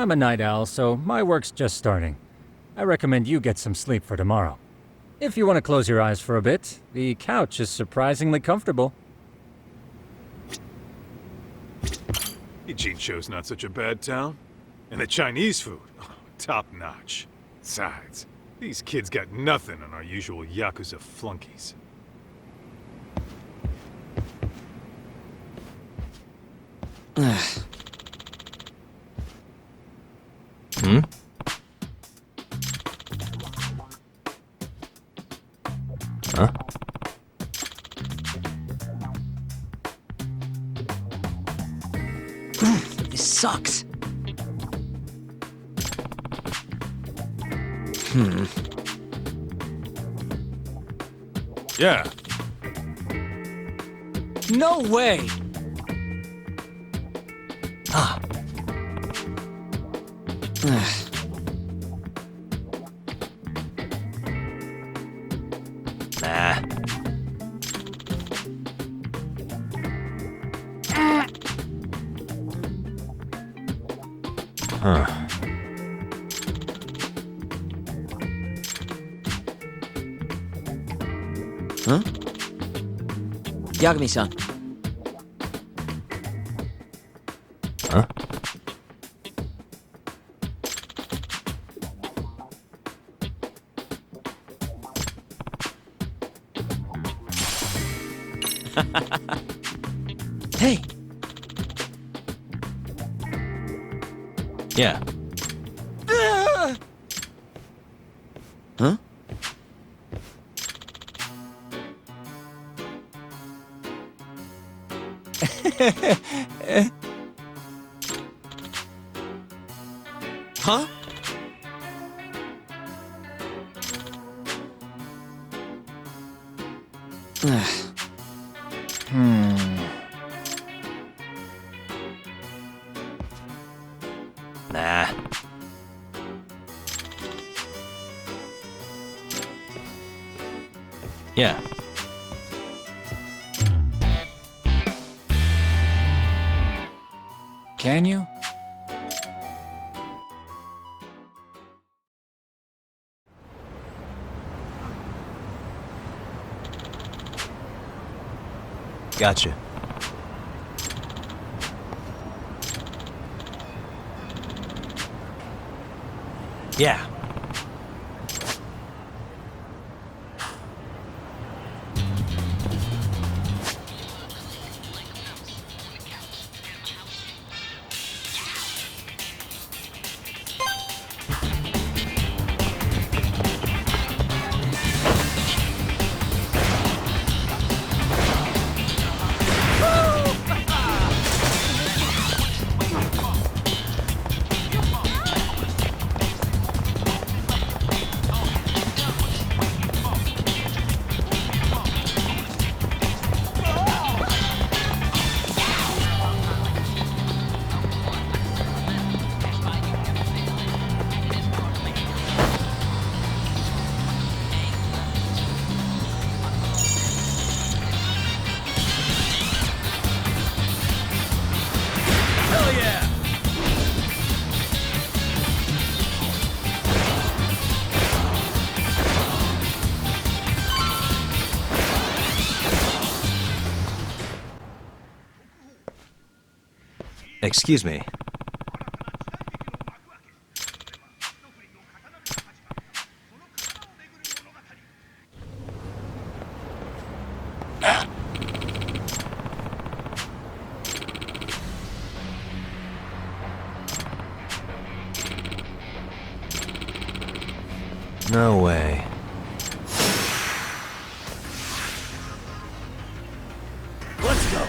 I'm a night owl, so my work's just starting. I recommend you get some sleep for tomorrow. If you want to close your eyes for a bit, the couch is surprisingly comfortable. Ijincho's not such a bad town. And the Chinese food, top notch. Besides, these kids got nothing on our usual Yakuza flunkies. Hmm? Huh? This sucks. Yeah. No way! Ah. Nah. Huh. Huh? Yagami-san. Huh? Hey! Yeah. Huh? Huh? Nah. Yeah. Can you? Gotcha. Yeah. Excuse me. No way. Let's go!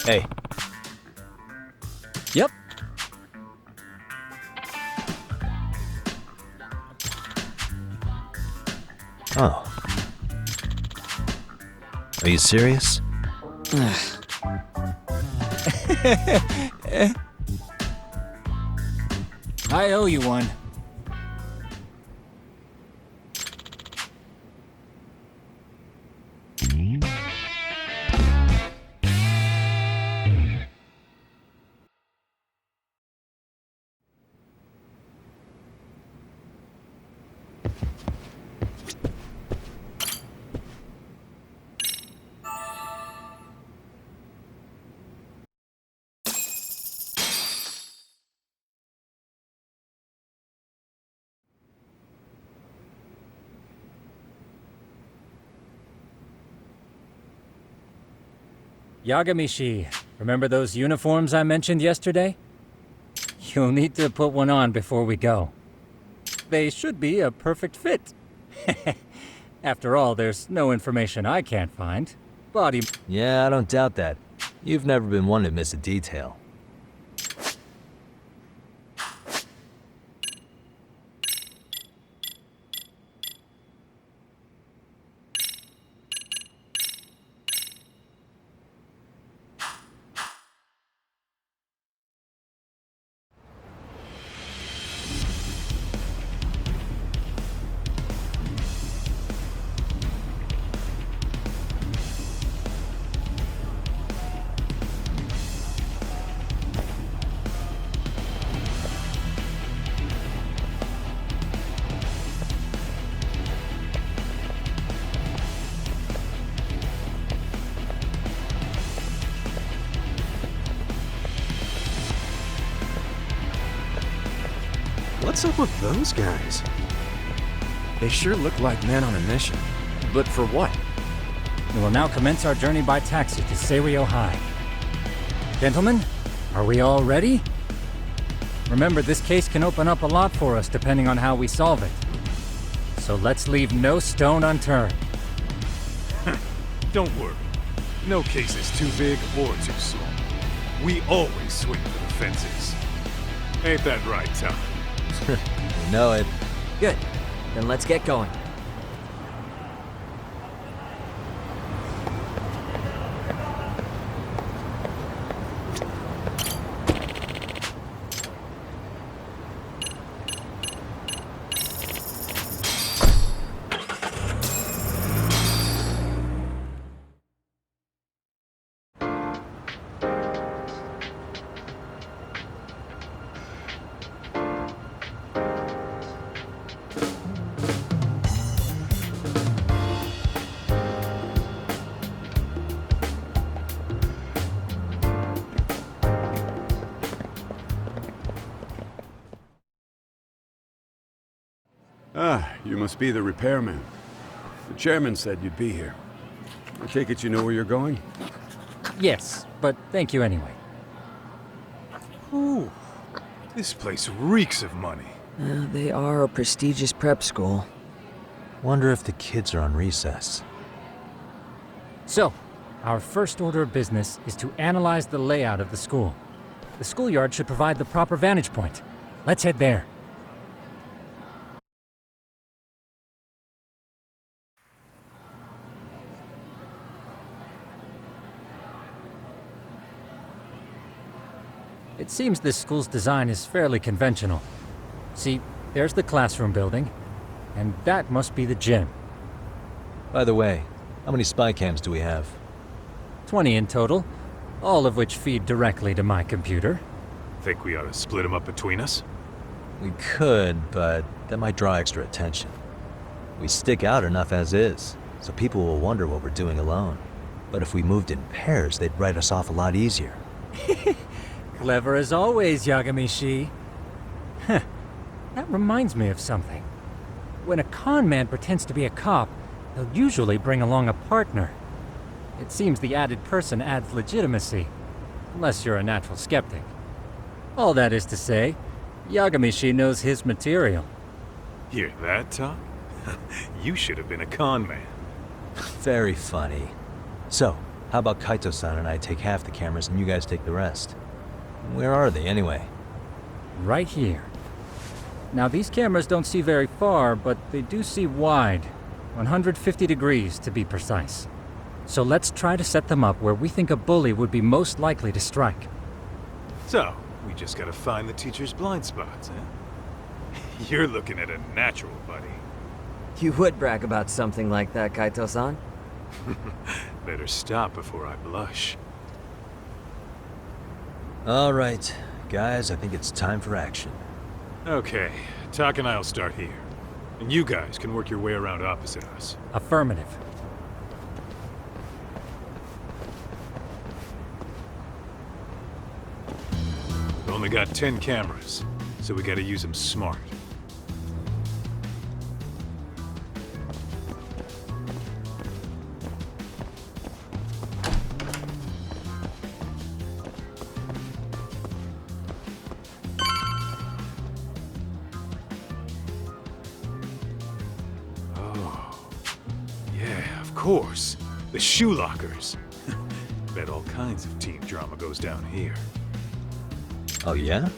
Hey, Yep. oh. Are you serious? I owe you one. Yagami-shi, remember those uniforms I mentioned yesterday? You'll need to put one on before we go. They should be a perfect fit. After all, there's no information I can't find. Body... Yeah, I don't doubt that. You've never been one to miss a detail. What's up with those guys? They sure look like men on a mission. But for what? We will now commence our journey by taxi to Seiryo High. Gentlemen, are we all ready? Remember, this case can open up a lot for us depending on how we solve it. So let's leave no stone unturned. Don't worry. No case is too big or too small. We always swing for the fences. Ain't that right, Tom? You know it. Good. Then let's get going. Ah, you must be the repairman. The chairman said you'd be here. I take it you know where you're going? Yes, but thank you anyway. Ooh, this place reeks of money. They are a prestigious prep school. Wonder if the kids are on recess. So, our first order of business is to analyze the layout of the school. The schoolyard should provide the proper vantage point. Let's head there. It seems this school's design is fairly conventional. See, there's the classroom building, and that must be the gym. By the way, how many spy cams do we have? 20 in total, all of which feed directly to my computer. Think we ought to split them up between us? We could, but that might draw extra attention. We stick out enough as is, so people will wonder what we're doing alone. But if we moved in pairs, they'd write us off a lot easier. Clever as always, Yagami-shi. Huh. That reminds me of something. When a con man pretends to be a cop, they'll usually bring along a partner. It seems the added person adds legitimacy, unless you're a natural skeptic. All that is to say, Yagami-shi knows his material. Hear that, Tom? You should have been a con man. Very funny. So, how about Kaito-san and I take half the cameras and you guys take the rest? Where are they anyway? Right here. Now, these cameras don't see very far, but they do see wide. 150 degrees, to be precise. So let's try to set them up where we think a bully would be most likely to strike. So, we just gotta find the teacher's blind spots, huh? You're looking at a natural, buddy. You would brag about something like that, Kaito-san. Better stop before I blush. All right, guys, I think it's time for action. Okay, Tak and I'll start here. And you guys can work your way around opposite us. Affirmative. We've only got 10 cameras, so we gotta use them smart. Of course, the shoe lockers. Bet all kinds of teen drama goes down here. Oh yeah?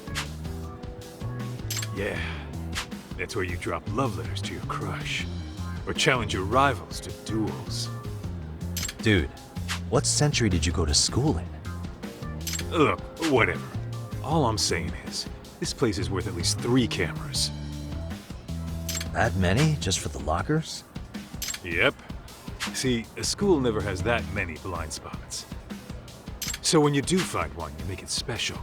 Yeah, that's where you drop love letters to your crush. Or challenge your rivals to duels. Dude, what century did you go to school in? Look, whatever. All I'm saying is, this place is worth at least 3 cameras. That many, just for the lockers? Yep. See, a school never has that many blind spots. So when you do find one, you make it special.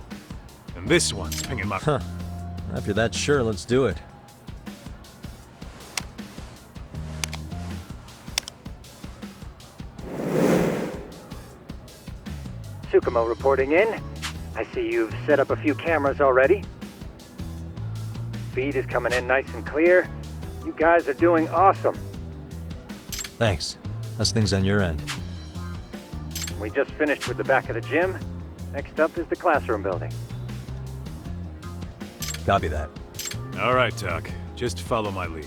And this one's pinging my... Huh. If you're that sure, let's do it. Tsukumo reporting in. I see you've set up a few cameras already. Feed is coming in nice and clear. You guys are doing awesome. Thanks. How's things on your end? We just finished with the back of the gym. Next up is the classroom building. Copy that. All right, Tak. Just follow my lead.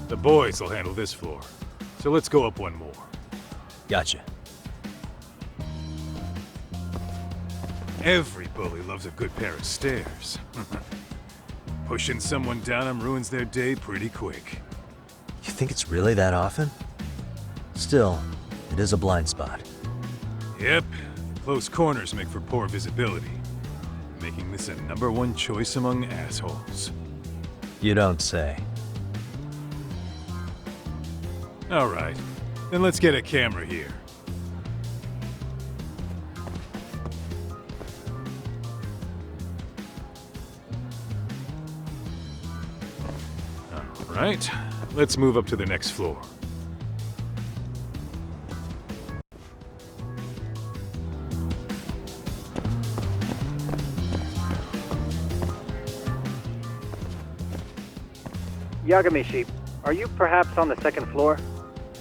The boys will handle this floor. So let's go up one more. Gotcha. Every bully loves a good pair of stairs. Pushing someone down them ruins their day pretty quick. You think it's really that often? Still, it is a blind spot. Yep, close corners make for poor visibility, making this a #1 choice among assholes. You don't say. All right, then let's get a camera here. All right, let's move up to the next floor. Yagami, are you perhaps on the second floor?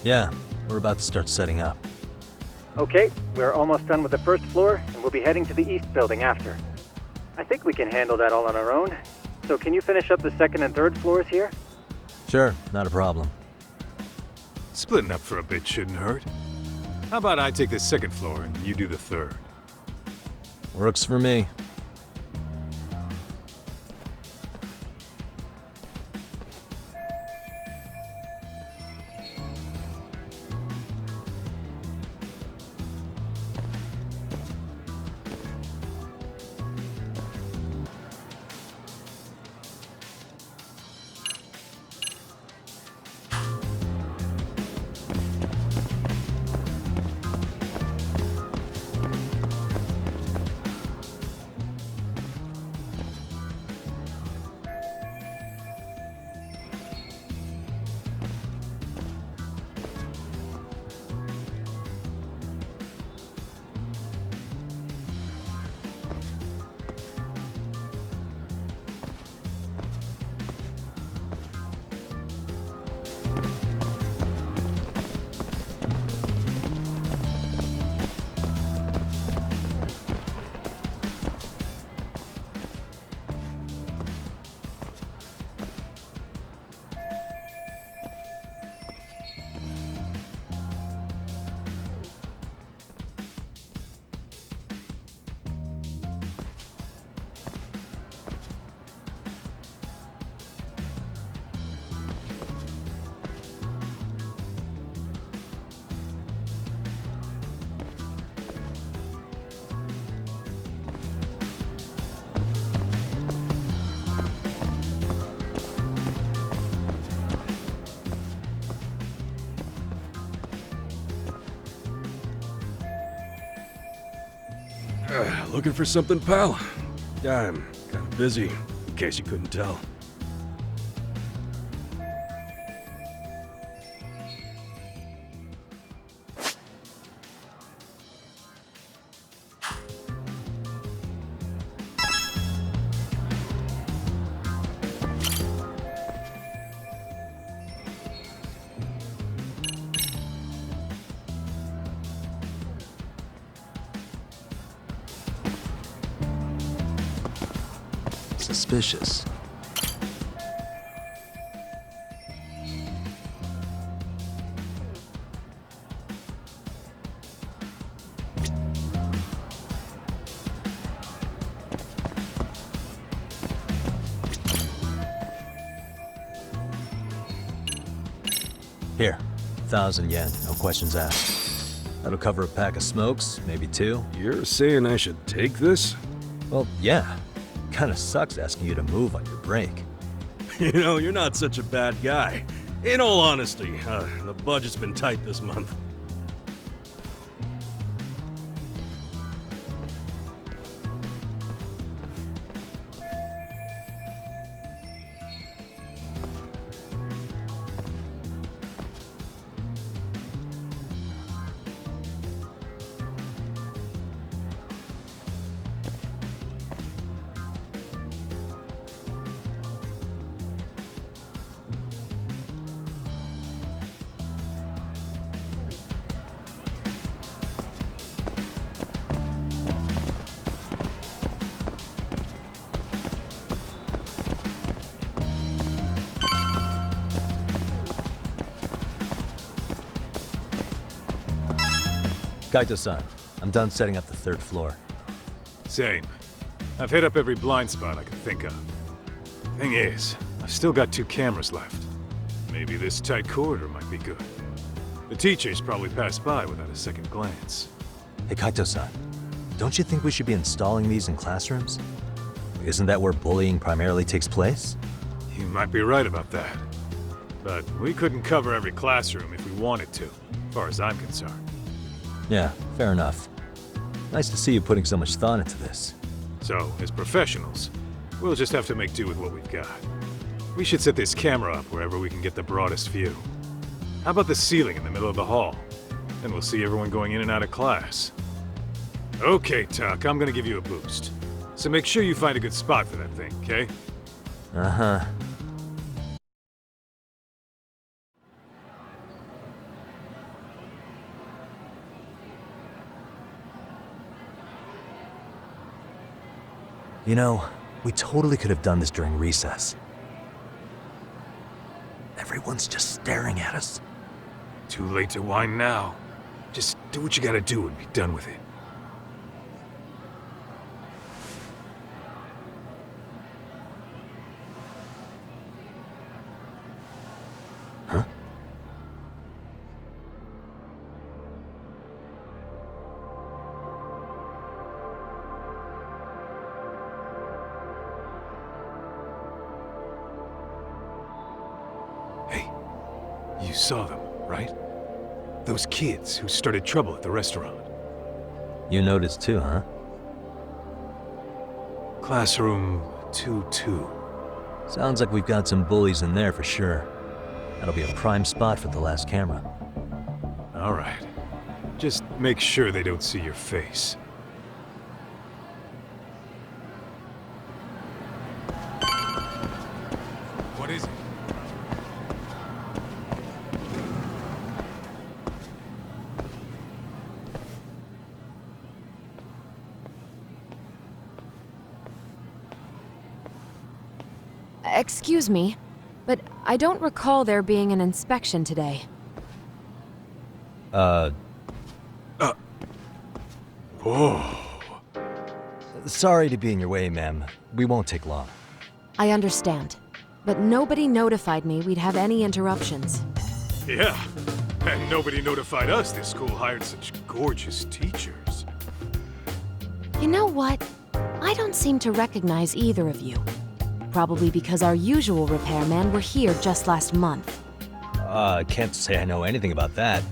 Yeah, we're about to start setting up. Okay, we're almost done with the first floor, and we'll be heading to the east building after. I think we can handle that all on our own. So can you finish up the second and third floors here? Sure, not a problem. Splitting up for a bit shouldn't hurt. How about I take the second floor and you do the third? Works for me. Looking for something, pal? I'm kind of busy, in case you couldn't tell. Suspicious. Here, 1,000 yen, no questions asked. That'll cover a pack of smokes, maybe 2. You're saying I should take this? Well, yeah. Kinda sucks asking you to move on your break. You know, you're not such a bad guy. In all honesty, the budget's been tight this month. Kaito-san, I'm done setting up the 3rd floor. Same. I've hit up every blind spot I can think of. Thing is, I've still got 2 cameras left. Maybe this tight corridor might be good. The teachers probably passed by without a second glance. Hey Kaito-san, don't you think we should be installing these in classrooms? Isn't that where bullying primarily takes place? You might be right about that. But we couldn't cover every classroom if we wanted to, as far as I'm concerned. Yeah, fair enough. Nice to see you putting so much thought into this. So, as professionals, we'll just have to make do with what we've got. We should set this camera up wherever we can get the broadest view. How about the ceiling in the middle of the hall? Then we'll see everyone going in and out of class. Okay, Tak, I'm gonna give you a boost. So make sure you find a good spot for that thing, okay? Uh-huh. You know, we totally could have done this during recess. Everyone's just staring at us. Too late to whine now. Just do what you gotta do and be done with it. Huh? You saw them, right? Those kids who started trouble at the restaurant. You noticed too, huh? Classroom 2-2. Sounds like we've got some bullies in there for sure. That'll be a prime spot for the last camera. All right. Just make sure they don't see your face. What is it? Excuse me, but I don't recall there being an inspection today. Whoa. Sorry to be in your way, ma'am. We won't take long. I understand, but nobody notified me we'd have any interruptions. Yeah. And nobody notified us this school hired such gorgeous teachers. You know what? I don't seem to recognize either of you. Probably because our usual repairmen were here just last month. Can't say I know anything about that.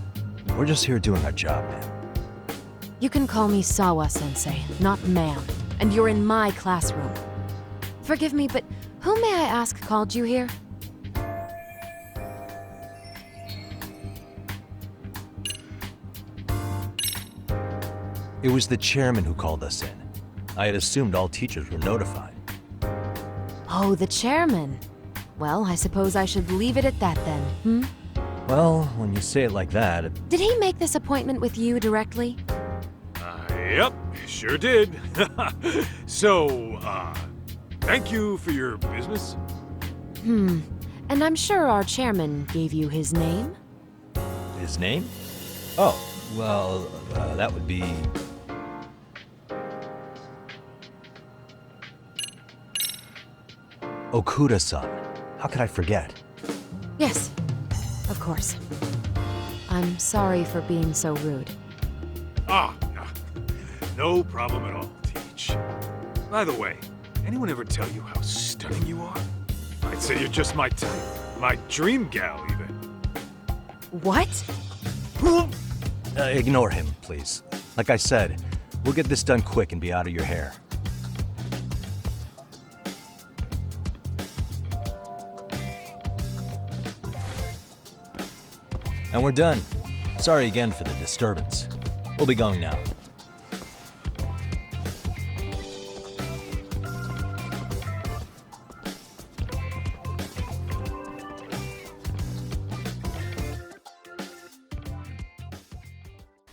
We're just here doing our job, man. You can call me Sawa-sensei, not ma'am. And you're in my classroom. Forgive me, but who may I ask called you here? It was the chairman who called us in. I had assumed all teachers were notified. Oh, the chairman. Well, I suppose I should leave it at that then, hmm? Well, when you say it like that, Did he make this appointment with you directly? Yep, sure did. So, thank you for your business. And I'm sure our chairman gave you his name? his name? Oh, well, that would be... Okuda-san. How could I forget? Yes, of course. I'm sorry for being so rude. No problem at all, Teach. By the way, anyone ever tell you how stunning you are? I'd say you're just my type. My dream gal, even. What? Ignore him, please. Like I said, we'll get this done quick and be out of your hair. And we're done. Sorry again for the disturbance. We'll be going now.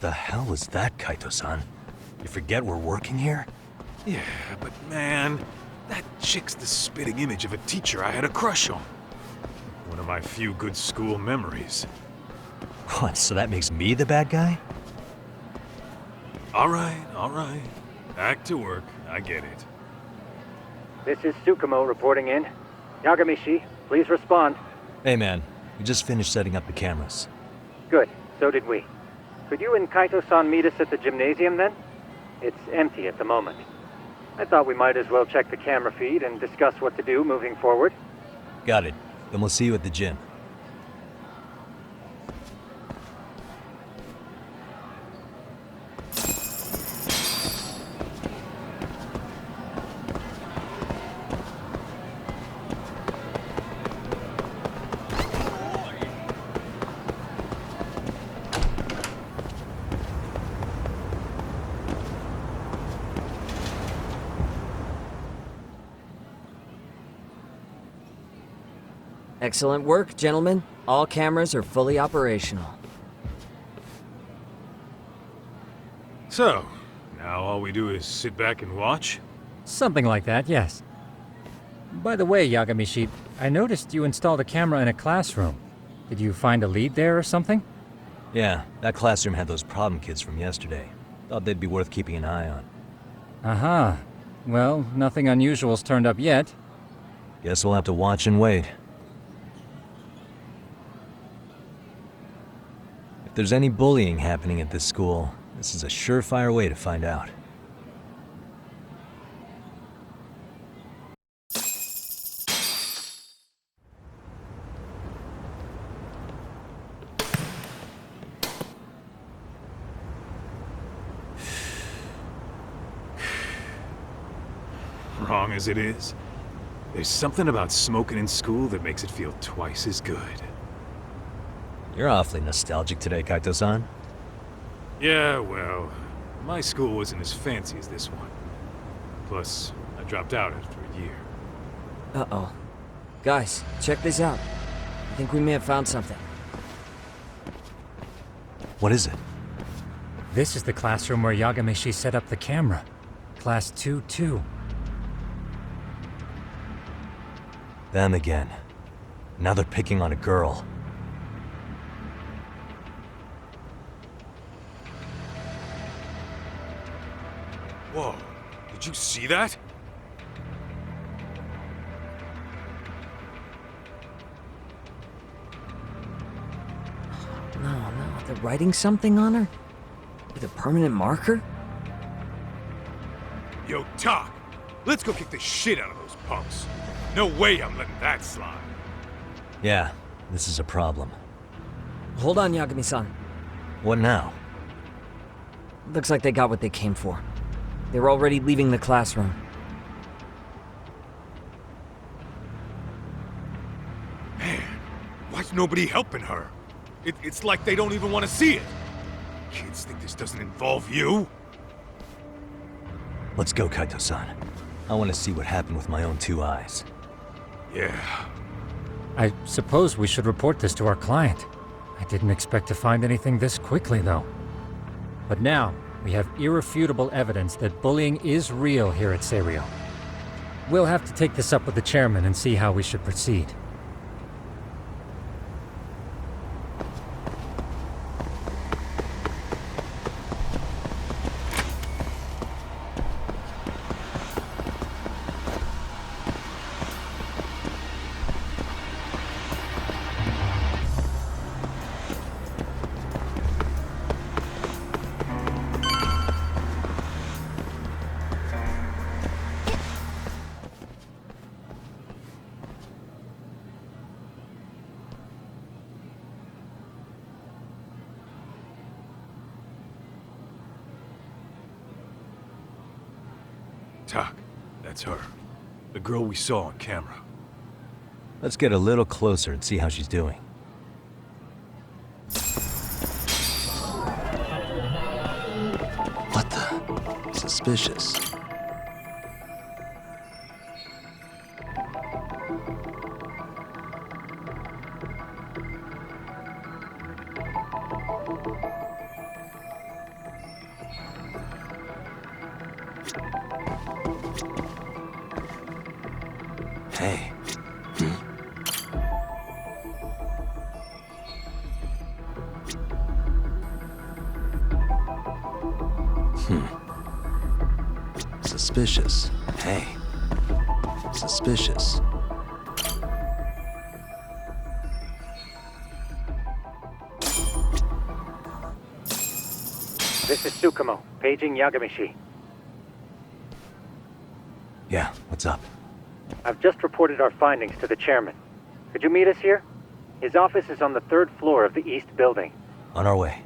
The hell was that, Kaito-san? You forget we're working here? Yeah, but man, that chick's the spitting image of a teacher I had a crush on. One of my few good school memories. What, so that makes me the bad guy? All right. Back to work. I get it. This is Tsukumo reporting in. Yagami-shi, please respond. Hey man, we just finished setting up the cameras. Good, so did we. Could you and Kaito-san meet us at the gymnasium then? It's empty at the moment. I thought we might as well check the camera feed and discuss what to do moving forward. Got it. Then we'll see you at the gym. Excellent work, gentlemen. All cameras are fully operational. So, now all we do is sit back and watch? Something like that, yes. By the way, Yagami-shi, I noticed you installed a camera in a classroom. Did you find a lead there or something? Yeah, that classroom had those problem kids from yesterday. Thought they'd be worth keeping an eye on. Aha. Well, nothing unusual's turned up yet. Guess we'll have to watch and wait. If there's any bullying happening at this school, this is a surefire way to find out. Wrong as it is, there's something about smoking in school that makes it feel twice as good. You're awfully nostalgic today, Kaito-san. Yeah, well, my school wasn't as fancy as this one. Plus, I dropped out after a year. Uh-oh. Guys, check this out. I think we may have found something. What is it? This is the classroom where Yagami-shi set up the camera. Class 2-2. Them again. Now they're picking on a girl. Whoa, did you see that? No, they're writing something on her? With a permanent marker? Yo, Talk, let's go kick the shit out of those punks. No way I'm letting that slide. Yeah, this is a problem. Hold on, Yagami-san. What now? Looks like they got what they came for. They were already leaving the classroom. Man, why's nobody helping her? It's like they don't even want to see it. Kids think this doesn't involve you? Let's go, Kaito-san. I want to see what happened with my own 2 eyes. Yeah. I suppose we should report this to our client. I didn't expect to find anything this quickly, though. But now, we have irrefutable evidence that bullying is real here at Seiryo. We'll have to take this up with the chairman and see how we should proceed. Tak, that's her. The girl we saw on camera. Let's get a little closer and see how she's doing. What the? Suspicious. Hey. Suspicious. Hey. Suspicious. This is Tsukumo, paging Yagami-shi. Yeah, what's up? I've just reported our findings to the chairman. Could you meet us here? His office is on the 3rd floor of the east building. On our way.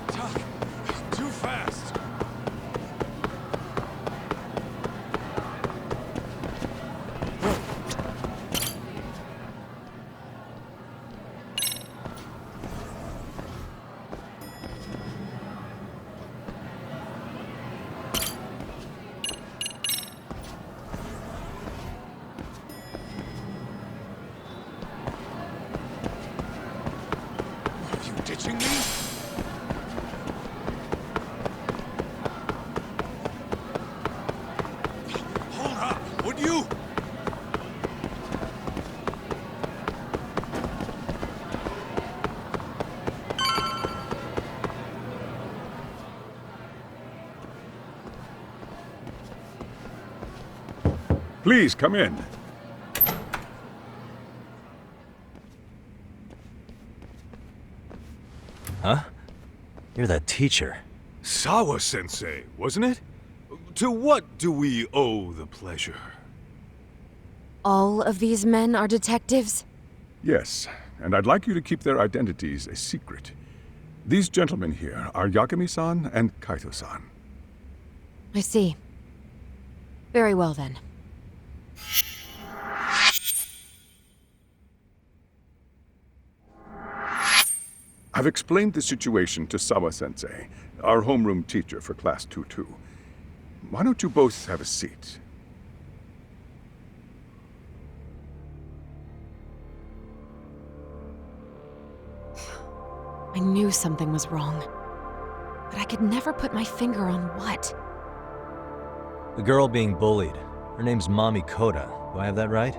Tak, too fast. Are you ditching me? Hold up, would you? Please, come in. Huh? You're that teacher. Sawa-sensei, wasn't it? To what do we owe the pleasure? All of these men are detectives? Yes, and I'd like you to keep their identities a secret. These gentlemen here are Yagami-san and Kaito-san. I see. Very well then. I've explained the situation to Sawa-sensei, our homeroom teacher for Class 2-2. Why don't you both have a seat? I knew something was wrong. But I could never put my finger on what. The girl being bullied. Her name's Mami Koda. Do I have that right?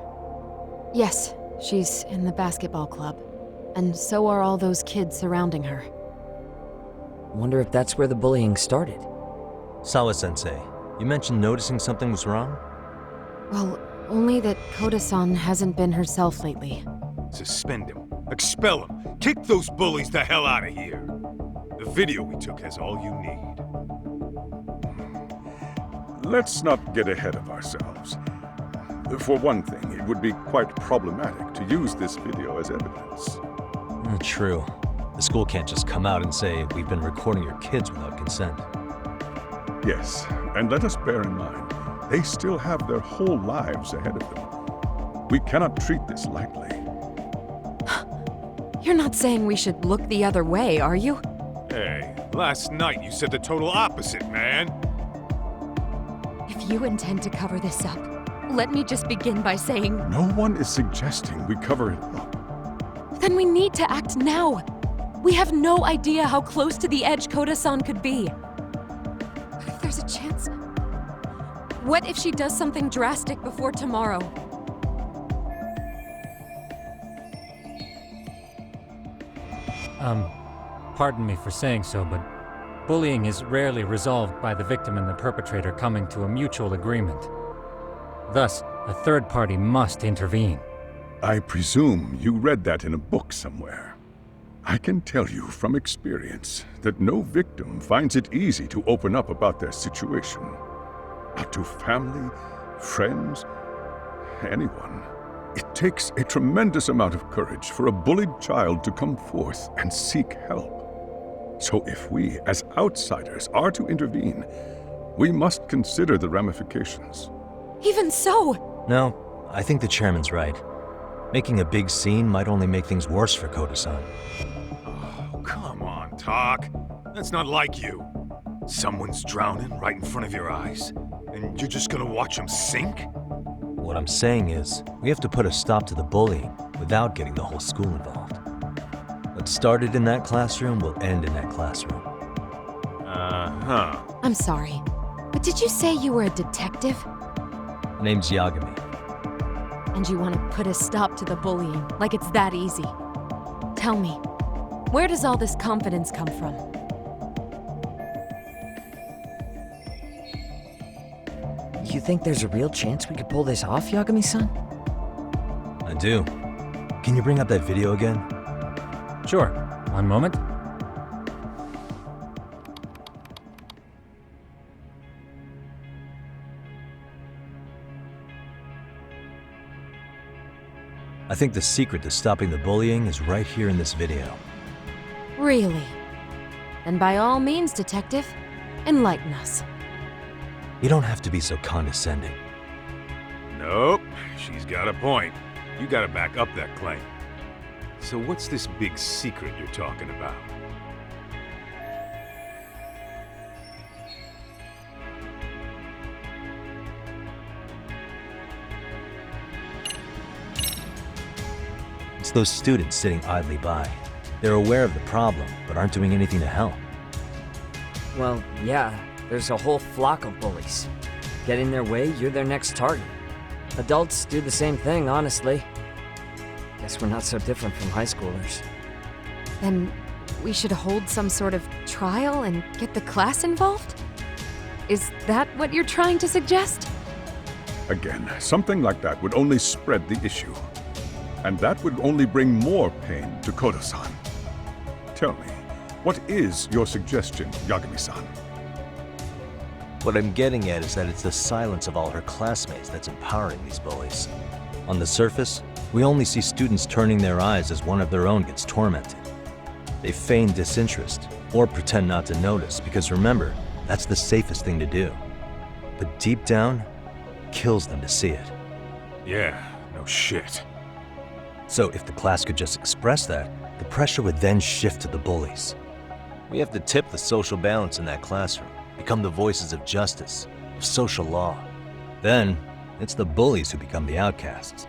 Yes, she's in the basketball club. And so are all those kids surrounding her. Wonder if that's where the bullying started. Sawa-sensei, you mentioned noticing something was wrong? Well, only that Koda-san hasn't been herself lately. Suspend him. Expel him. Kick those bullies the hell out of here. The video we took has all you need. let's not get ahead of ourselves. For one thing, it would be quite problematic to use this video as evidence. True. The school can't just come out and say, we've been recording your kids without consent. Yes, and let us bear in mind, they still have their whole lives ahead of them. We cannot treat this lightly. You're not saying we should look the other way, are you? Hey, last night you said the total opposite, man. If you intend to cover this up, let me just begin by saying... No one is suggesting we cover it up. Then we need to act now. We have no idea how close to the edge Koda-san could be. What if there's a chance? What if she does something drastic before tomorrow? Pardon me for saying so, but bullying is rarely resolved by the victim and the perpetrator coming to a mutual agreement. Thus, a third party must intervene. I presume you read that in a book somewhere. I can tell you from experience that no victim finds it easy to open up about their situation. Not to family, friends, anyone. It takes a tremendous amount of courage for a bullied child to come forth and seek help. So if we, as outsiders, are to intervene, we must consider the ramifications. Even so! No, I think the chairman's right. Making a big scene might only make things worse for Koda-san. Oh, come on, Tak. That's not like you. Someone's drowning right in front of your eyes, and you're just gonna watch him sink? What I'm saying is, we have to put a stop to the bullying without getting the whole school involved. What started in that classroom will end in that classroom. Uh-huh. I'm sorry, but did you say you were a detective? My name's Yagami. And you want to put a stop to the bullying, like it's that easy? Tell me, where does all this confidence come from? You think there's a real chance we could pull this off, Yagami-san? I do. Can you bring up that video again? Sure. One moment. I think the secret to stopping the bullying is right here in this video. Really? Then by all means, detective, enlighten us. You don't have to be so condescending. Nope, she's got a point. You gotta back up that claim. So what's this big secret you're talking about? It's those students sitting idly by. They're aware of the problem, but aren't doing anything to help. Well, yeah, there's a whole flock of bullies. Get in their way, you're their next target. Adults do the same thing, honestly. Guess we're not so different from high schoolers. Then we should hold some sort of trial and get the class involved? Is that what you're trying to suggest? Again, something like that would only spread the issue. And that would only bring more pain to Koda-san. Tell me, what is your suggestion, Yagami-san? What I'm getting at is that it's the silence of all her classmates that's empowering these bullies. On the surface, we only see students turning their eyes as one of their own gets tormented. They feign disinterest, or pretend not to notice, because remember, that's the safest thing to do. But deep down, it kills them to see it. Yeah, no shit. So if the class could just express that, the pressure would then shift to the bullies. We have to tip the social balance in that classroom, become the voices of justice, of social law. Then, it's the bullies who become the outcasts.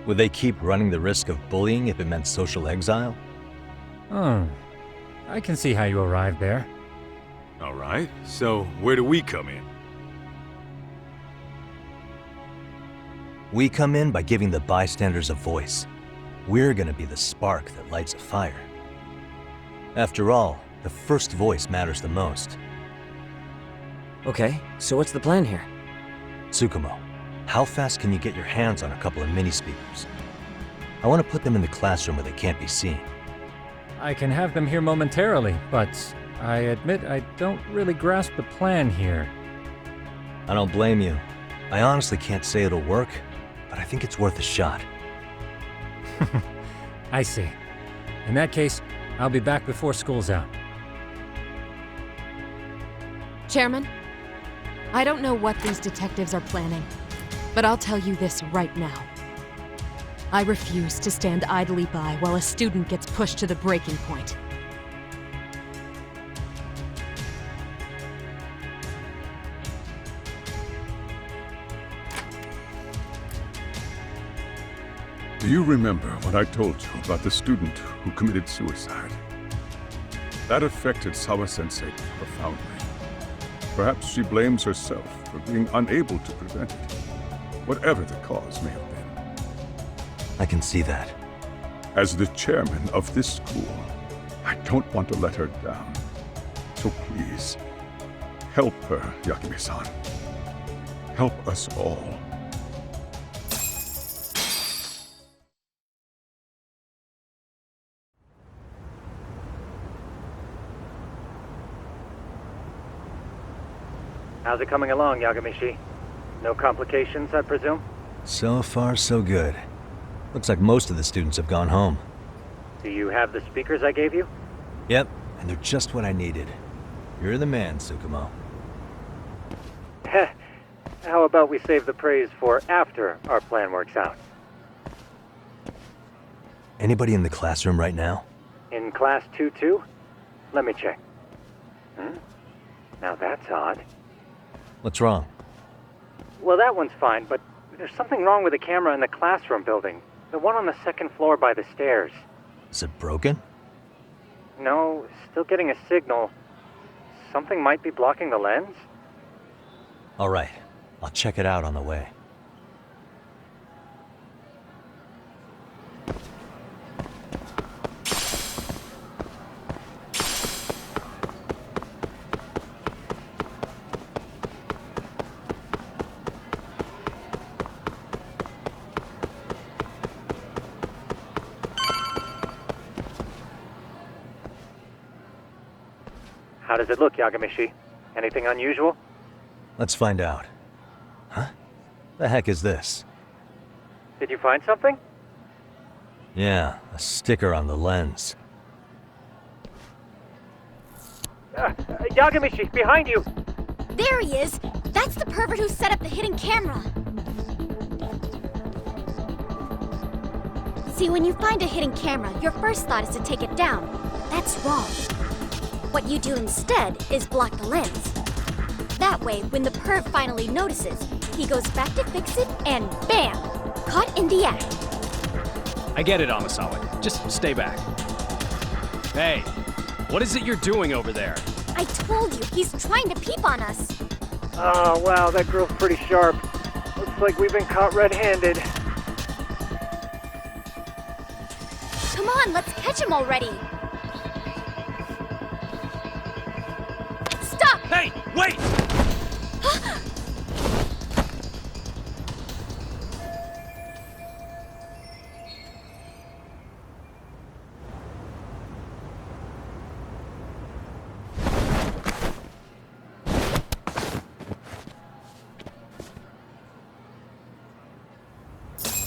Would they keep running the risk of bullying if it meant social exile? I can see how you arrived there. All right, so where do we come in? We come in by giving the bystanders a voice. We're gonna be the spark that lights a fire. After all, the first voice matters the most. Okay, so what's the plan here? Tsukumo, how fast can you get your hands on a couple of mini speakers? I want to put them in the classroom where they can't be seen. I can have them here momentarily, but I admit I don't really grasp the plan here. I don't blame you. I honestly can't say it'll work, but I think it's worth a shot. I see. In that case, I'll be back before school's out. Chairman, I don't know what these detectives are planning, but I'll tell you this right now. I refuse to stand idly by while a student gets pushed to the breaking point. Do you remember what I told you about the student who committed suicide? That affected Sawa-sensei profoundly. Perhaps she blames herself for being unable to prevent it, whatever the cause may have been. I can see that. As the chairman of this school, I don't want to let her down. So please, help her, Yagami-san. Help us all. How's it coming along, Yagami-shi? No complications, I presume? So far, so good. Looks like most of the students have gone home. Do you have the speakers I gave you? Yep, and they're just what I needed. You're the man, Tsukumo. Heh. How about we save the praise for after our plan works out? Anybody in the classroom right now? In class 2-2? Let me check. Now that's odd. What's wrong? Well, that one's fine, but there's something wrong with the camera in the classroom building. The one on the second floor by the stairs. Is it broken? No, still getting a signal. Something might be blocking the lens? All right, I'll check it out on the way. How does it look, Yagami-shi? Anything unusual? Let's find out. Huh? The heck is this? Did you find something? Yeah, a sticker on the lens. Yagami-shi, behind you! There he is! That's the pervert who set up the hidden camera! See, when you find a hidden camera, your first thought is to take it down. That's wrong. What you do instead is block the lens. That way, when the perv finally notices, he goes back to fix it and bam! Caught in the act. I get it, Amasawa. Just stay back. Hey, what is it you're doing over there? I told you, he's trying to peep on us. Oh, wow, that girl's pretty sharp. Looks like we've been caught red-handed. Come on, let's catch him already. Stop! Hey, wait!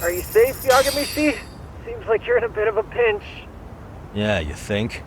Are you safe, Yagami-shi? Seems like you're in a bit of a pinch. Yeah, you think?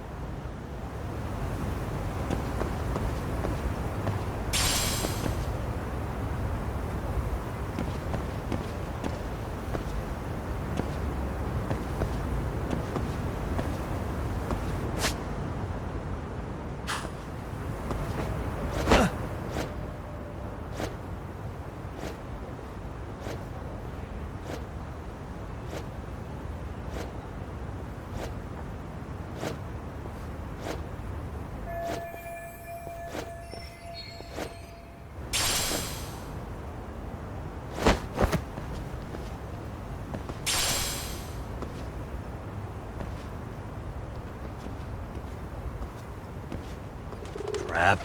Crap.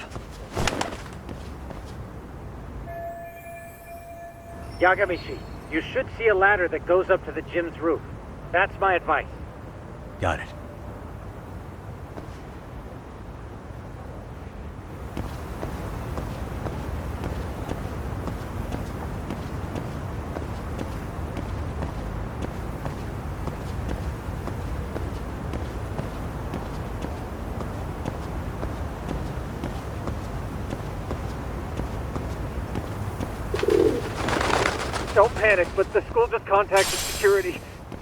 Yagami-shi, you should see a ladder that goes up to the gym's roof. That's my advice. Got it. Don't panic, but the school just contacted security.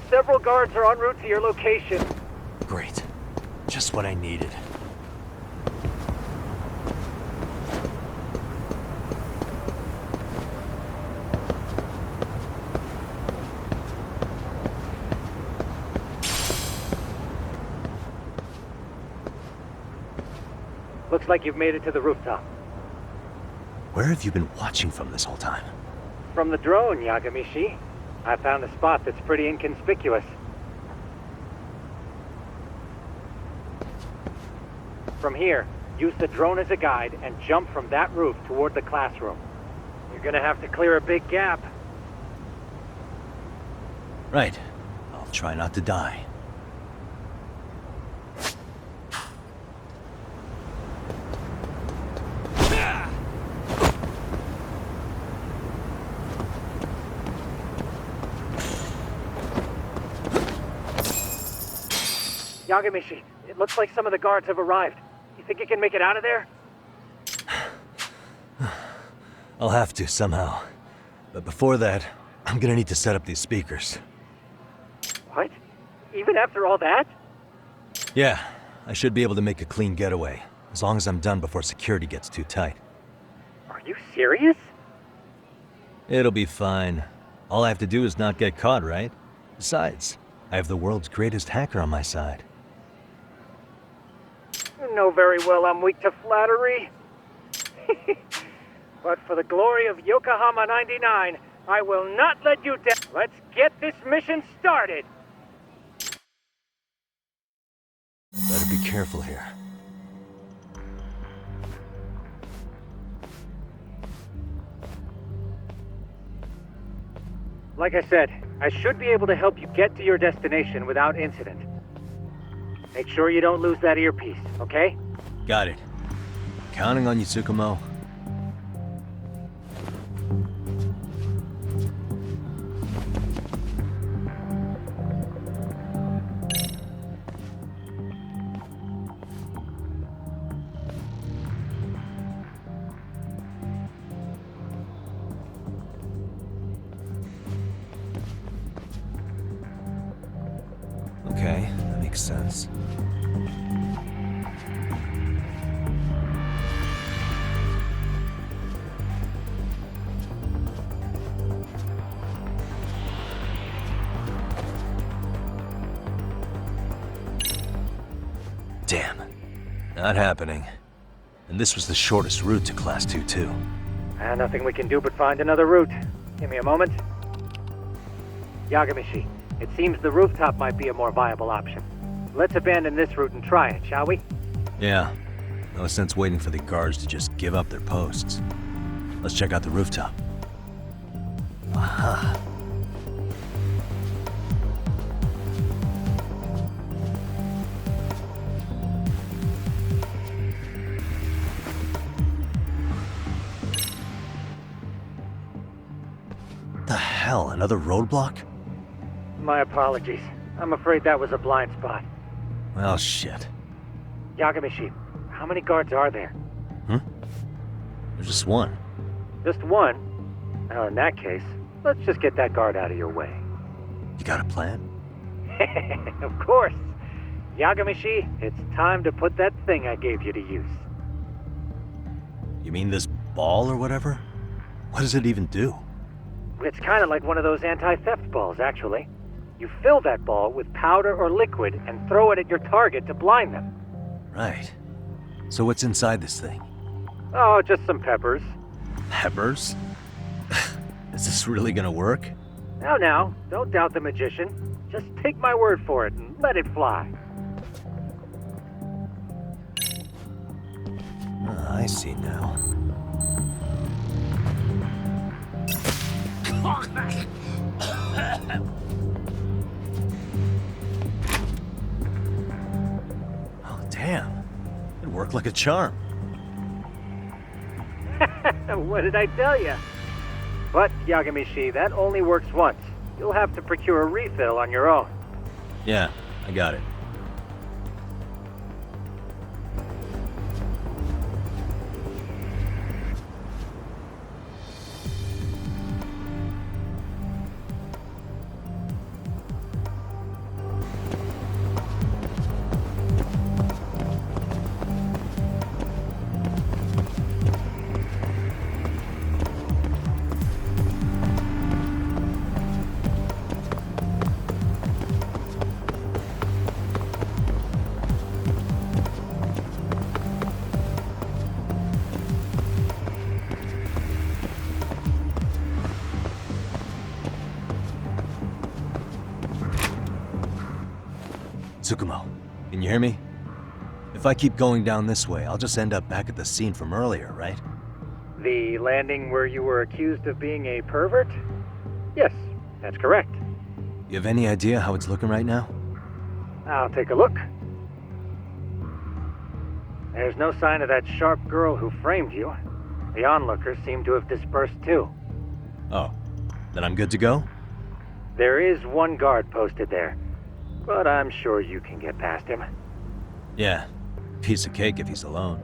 Several guards are en route to your location. Great. Just what I needed. Looks like you've made it to the rooftop. Where have you been watching from this whole time? From the drone, Yagami-shi. I found a spot that's pretty inconspicuous. From here, use the drone as a guide and jump from that roof toward the classroom. You're gonna have to clear a big gap. Right. I'll try not to die. Yagami-shi, it looks like some of the guards have arrived. You think you can make it out of there? I'll have to, somehow. But before that, I'm gonna need to set up these speakers. What? Even after all that? Yeah, I should be able to make a clean getaway, as long as I'm done before security gets too tight. Are you serious? It'll be fine. All I have to do is not get caught, right? Besides, I have the world's greatest hacker on my side. You know very well I'm weak to flattery. But for the glory of Yokohama 99, I will not let you down. Let's get this mission started. Better be careful here. Like I said, I should be able to help you get to your destination without incident. Make sure you don't lose that earpiece, okay? Got it. Counting on you, Tsukumo. Okay, that makes sense. Damn. Not happening. And this was the shortest route to Class 2, too. Nothing we can do but find another route. Give me a moment. Yagami-shi, it seems the rooftop might be a more viable option. Let's abandon this route and try it, shall we? Yeah. No sense waiting for the guards to just give up their posts. Let's check out the rooftop. Aha. The hell, another roadblock? My apologies. I'm afraid that was a blind spot. Well, shit. Yagami-shi, how many guards are there? There's just one. Just one? Well, in that case, let's just get that guard out of your way. You got a plan? Of course. Yagami-shi, it's time to put that thing I gave you to use. You mean this ball or whatever? What does it even do? It's kind of like one of those anti-theft balls, actually. You fill that ball with powder or liquid and throw it at your target to blind them. Right. So what's inside this thing? Oh, just some peppers. Peppers? Is this really gonna work? Now, don't doubt the magician. Just take my word for it and let it fly. I see now. Oh, damn. It worked like a charm. What did I tell you? But, Yagami-shi, that only works once. You'll have to procure a refill on your own. Yeah, I got it. Tsukumo, can you hear me? If I keep going down this way, I'll just end up back at the scene from earlier, right? The landing where you were accused of being a pervert? Yes, that's correct. You have any idea how it's looking right now? I'll take a look. There's no sign of that sharp girl who framed you. The onlookers seem to have dispersed too. Oh, then I'm good to go? There is one guard posted there, but I'm sure you can get past him. Yeah, piece of cake if he's alone.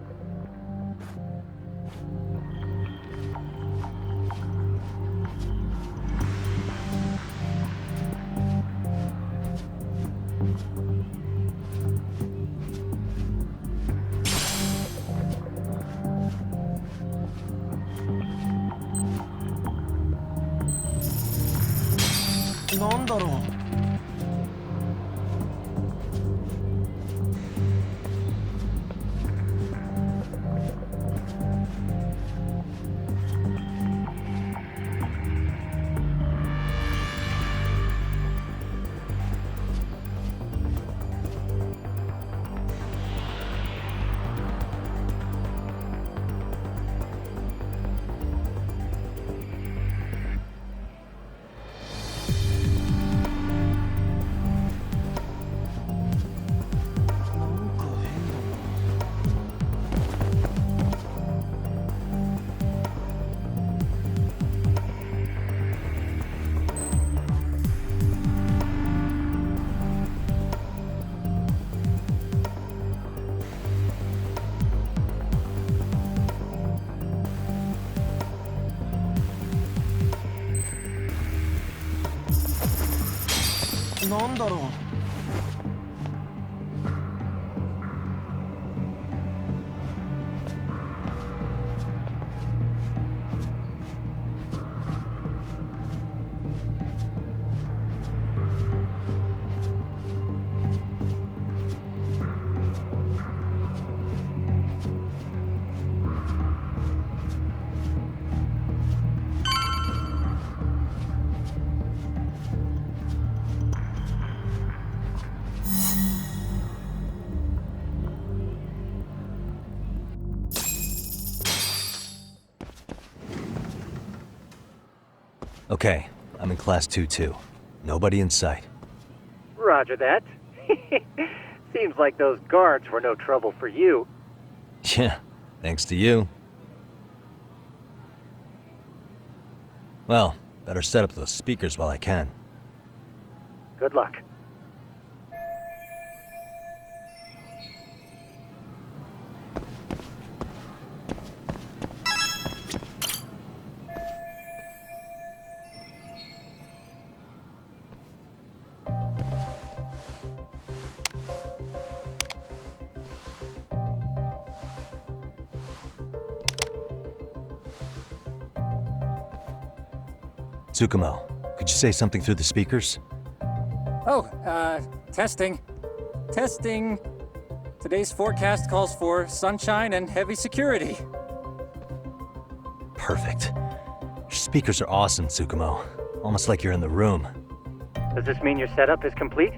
Okay, I'm in class 2-2. Nobody in sight. Roger that. Seems like those guards were no trouble for you. Yeah, thanks to you. Well, better set up those speakers while I can. Good luck. Tsukumo, could you say something through the speakers? Oh, testing. Testing. Today's forecast calls for sunshine and heavy security. Perfect. Your speakers are awesome, Tsukumo. Almost like you're in the room. Does this mean your setup is complete?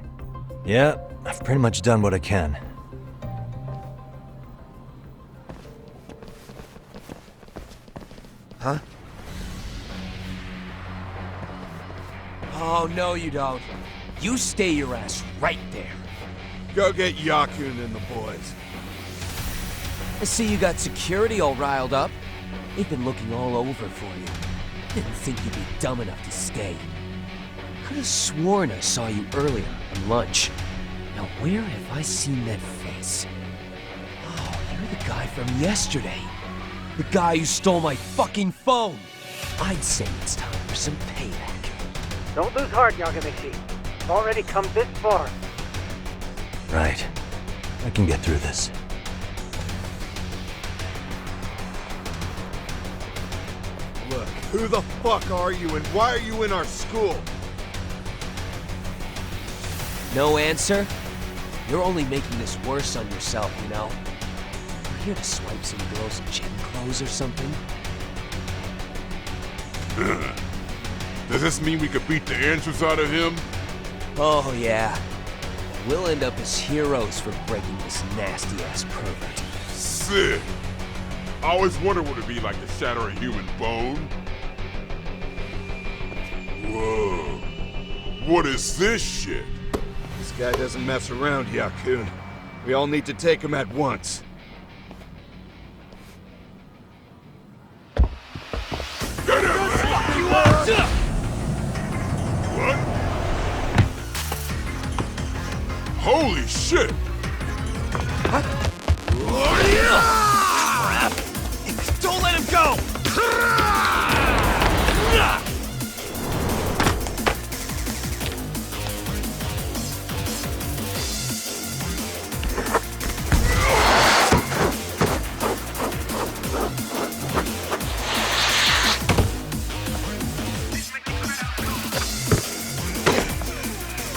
Yeah, I've pretty much done what I can. Huh? Oh, no you don't. You stay your ass right there. Go get Yakun and the boys. I see you got security all riled up. They've been looking all over for you. Didn't think you'd be dumb enough to stay. Could have sworn I saw you earlier on lunch. Now where have I seen that face? Oh, you're the guy from yesterday. The guy who stole my fucking phone. I'd say it's time for some payback. Don't lose heart, Yagami-shi. You've already come this far. Right. I can get through this. Look, who the fuck are you and why are you in our school? No answer? You're only making this worse on yourself, you know? You're here to swipe some girls' gym clothes or something? Does this mean we could beat the answers out of him? Oh, yeah. we'll end up as heroes for breaking this nasty-ass pervert. Sick! I always wondered what it'd be like to shatter a human bone. Whoa. What is this shit? This guy doesn't mess around, Yakun. We all need to take him at once. Get him! What? Holy shit! Don't let him go!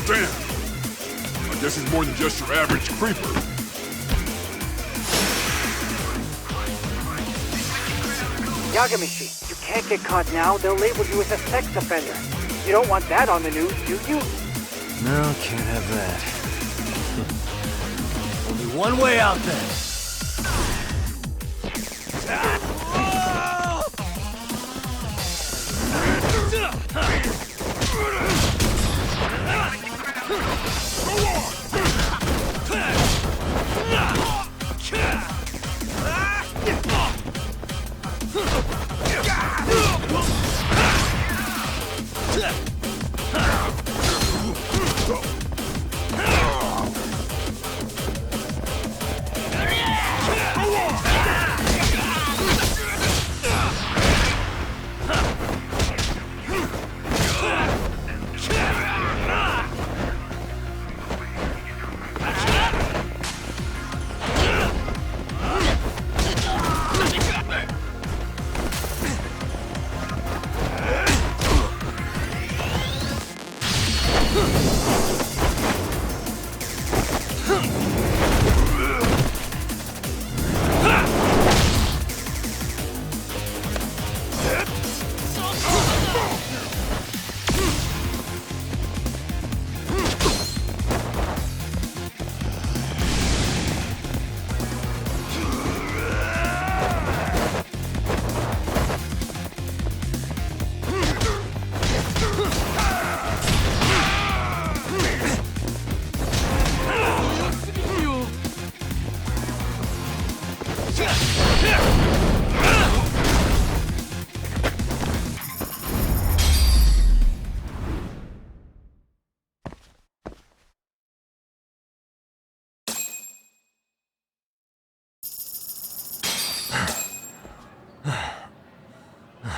Damn! I guess he's more than just your average creeper. Yagami-shi, you can't get caught now. They'll label you as a sex offender. You don't want that on the news, do you? No, can't have that. Only one way out then.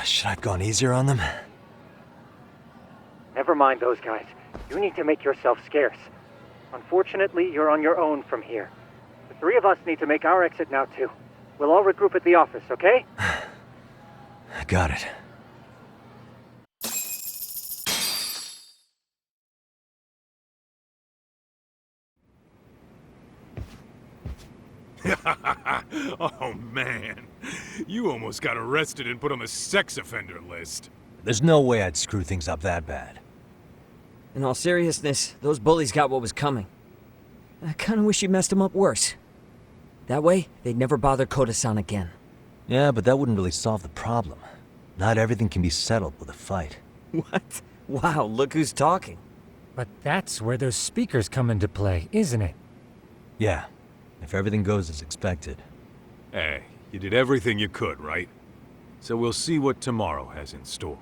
Should I have gone easier on them? Never mind those guys. You need to make yourself scarce. Unfortunately, you're on your own from here. The three of us need to make our exit now, too. We'll all regroup at the office, okay? Got it. Oh man, you almost got arrested and put on the sex offender list. There's no way I'd screw things up that bad. In all seriousness, those bullies got what was coming. I kinda wish you messed them up worse. That way, they'd never bother Koda-san again. Yeah, but that wouldn't really solve the problem. Not everything can be settled with a fight. What? Wow, look who's talking. But that's where those speakers come into play, isn't it? Yeah, if everything goes as expected. Hey, you did everything you could, right? So we'll see what tomorrow has in store.